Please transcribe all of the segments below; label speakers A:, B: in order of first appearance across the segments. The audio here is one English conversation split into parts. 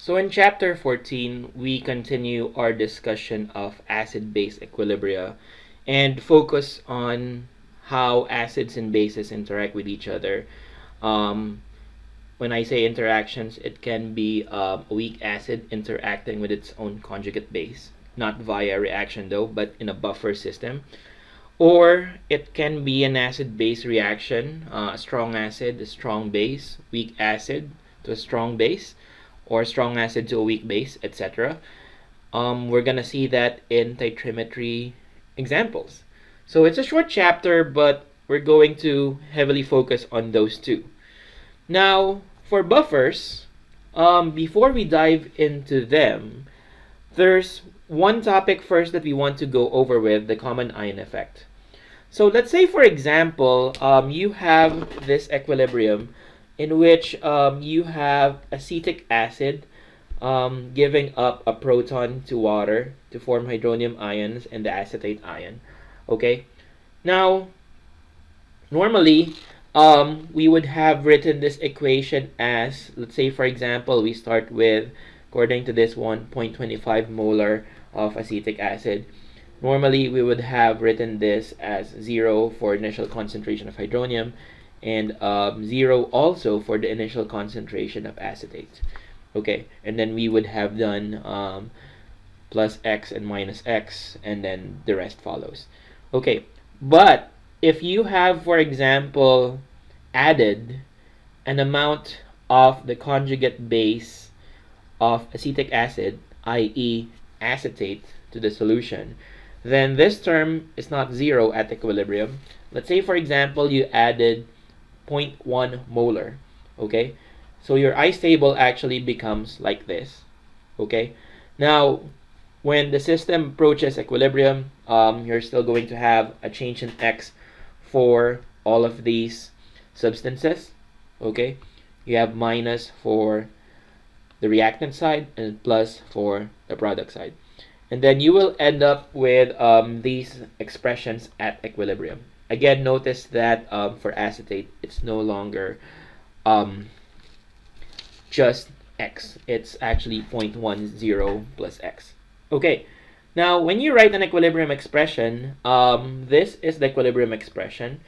A: So in chapter 14, we continue our discussion of acid-base equilibria and focus on how acids and bases interact with each other. Um, when I say interactions, it can be a weak acid interacting with its own conjugate base, not via reaction though, but in a buffer system. Or it can be an acid-base reaction, a strong acid, a strong base, weak acid to a strong base, or strong acid to a weak base, etc. We're gonna see that in titrimetry examples. So it's a short chapter, but we're going to heavily focus on those two. Now, for buffers, before we dive into them, there's one topic first that we want to go over with, the common ion effect. So let's say, for example, you have this equilibrium in which you have acetic acid giving up a proton to water to form hydronium ions and the acetate ion. Okay, now normally we would have written this equation as, let's say for example, we start with, according to this one, 0.25 molar of acetic acid. Normally we would have written this as 0 for initial concentration of hydronium and 0 also for the initial concentration of acetate. Okay, and then we would have done plus x and minus x, and then the rest follows. Okay, but if you have, for example, added an amount of the conjugate base of acetic acid, i.e. acetate, to the solution, then this term is not 0 at equilibrium. Let's say, for example, you added 0.1 molar. Okay, so your ice table actually becomes like this. Okay, now when the system approaches equilibrium, you're still going to have a change in x for all of these substances. Okay, you have minus for the reactant side and plus for the product side, and then you will end up with these expressions at equilibrium. Again, notice that for acetate, it's no longer just x. It's actually 0.10 plus x. Okay, now when you write an equilibrium expression, this is the equilibrium expression,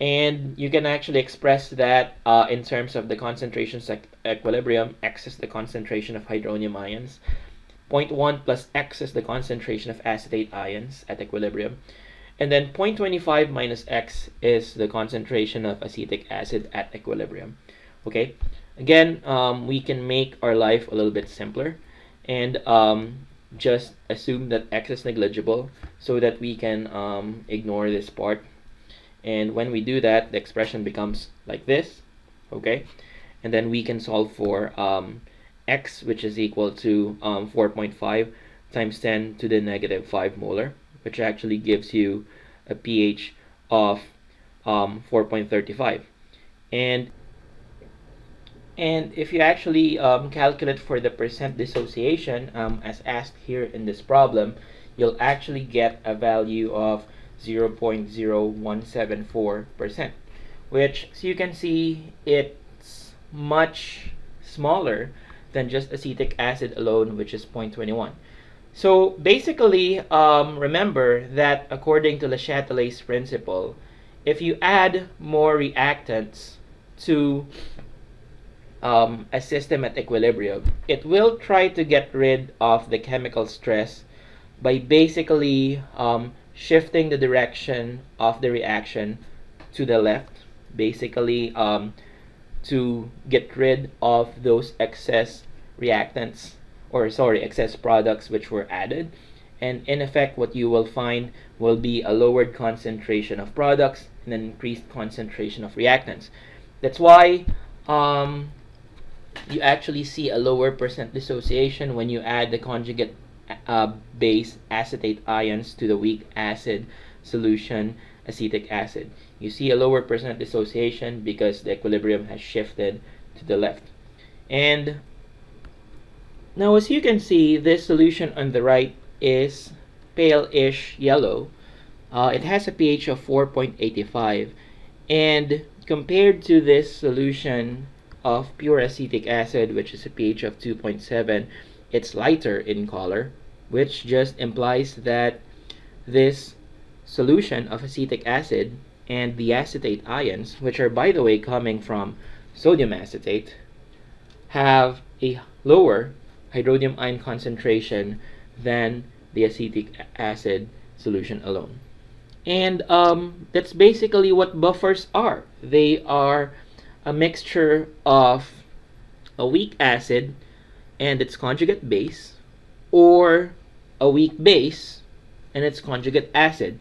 A: and you can actually express that in terms of the concentrations at equilibrium. X is the concentration of hydronium ions. 0.1 plus x is the concentration of acetate ions at equilibrium. And then 0.25 minus x is the concentration of acetic acid at equilibrium. Okay, again, we can make our life a little bit simpler and just assume that x is negligible so that we can ignore this part. And when we do that, the expression becomes like this. Okay, and then we can solve for x, which is equal to 4.5 times 10 to the negative 5 molar, which actually gives you a pH of 4.35. And if you actually calculate for the percent dissociation, as asked here in this problem, you'll actually get a value of 0.0174%, which, so you can see, it's much smaller than just acetic acid alone, which is 0.21. So basically, remember that according to Le Chatelet's principle, if you add more reactants to a system at equilibrium, it will try to get rid of the chemical stress by basically shifting the direction of the reaction to the left, basically to get rid of those excess reactants, or sorry, excess products which were added. And in effect, what you will find will be a lowered concentration of products and an increased concentration of reactants. That's why you actually see a lower percent dissociation when you add the conjugate base acetate ions to the weak acid solution acetic acid. You see a lower percent dissociation because the equilibrium has shifted to the left. And now, as you can see, this solution on the right is pale-ish yellow. It has a pH of 4.85, and compared to this solution of pure acetic acid, which is a pH of 2.7, it's lighter in color, which just implies that this solution of acetic acid and the acetate ions, which are by the way coming from sodium acetate, have a lower hydronium ion concentration than the acetic acid solution alone. And that's basically what buffers are. They are a mixture of a weak acid and its conjugate base, or a weak base and its conjugate acid.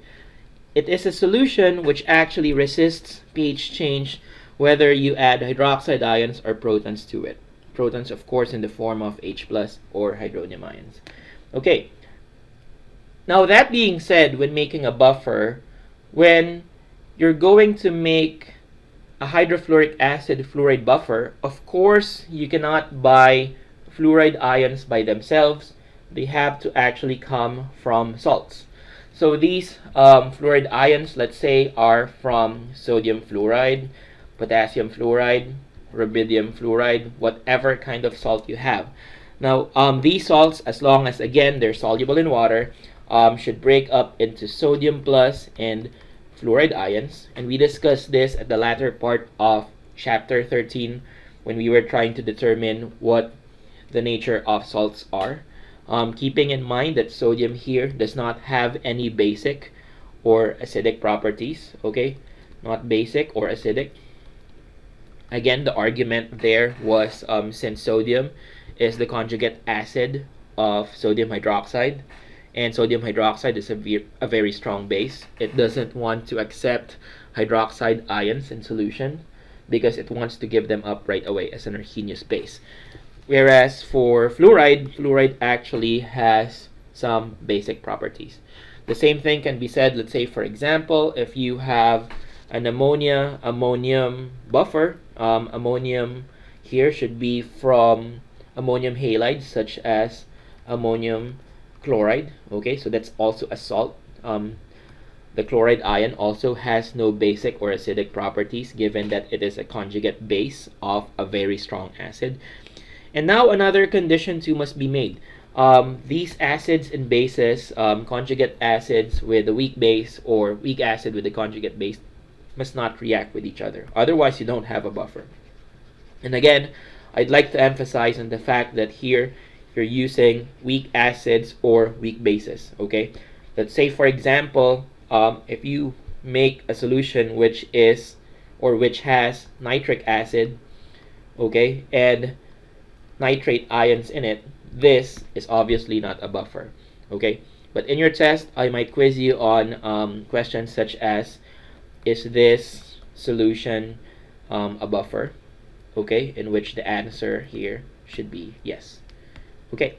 A: It is a solution which actually resists pH change whether you add hydroxide ions or protons to it. Protons, of course, in the form of H plus or hydronium ions. Okay, now that being said, when making a buffer, when you're going to make a hydrofluoric acid fluoride buffer, of course, you cannot buy fluoride ions by themselves. They have to actually come from salts. So these fluoride ions, let's say, are from sodium fluoride, potassium fluoride, rubidium fluoride, whatever kind of salt you have. Now, these salts, as long as, again, they're soluble in water, should break up into sodium plus and fluoride ions. And we discussed this at the latter part of chapter 13 when we were trying to determine what the nature of salts are. Keeping in mind that sodium here does not have any basic or acidic properties, okay? Not basic or acidic. Again, the argument there was since sodium is the conjugate acid of sodium hydroxide, and sodium hydroxide is a very strong base. It doesn't want to accept hydroxide ions in solution because it wants to give them up right away as an Arrhenius base. Whereas for fluoride, fluoride actually has some basic properties. The same thing can be said, let's say, for example, if you have an ammonium buffer, ammonium here should be from ammonium halides such as ammonium chloride. Okay, so that's also a salt. The chloride ion also has no basic or acidic properties given that it is a conjugate base of a very strong acid. And now another condition too must be made. These acids and bases, conjugate acids with a weak base or weak acid with a conjugate base, must not react with each other. Otherwise, you don't have a buffer. And again, I'd like to emphasize on the fact that here you're using weak acids or weak bases. Okay, let's say, for example, if you make a solution which is or which has nitric acid, okay, and nitrate ions in it, this is obviously not a buffer. Okay, but in your test, I might quiz you on questions such as, is this solution a buffer? Okay, in which the answer here should be yes. Okay,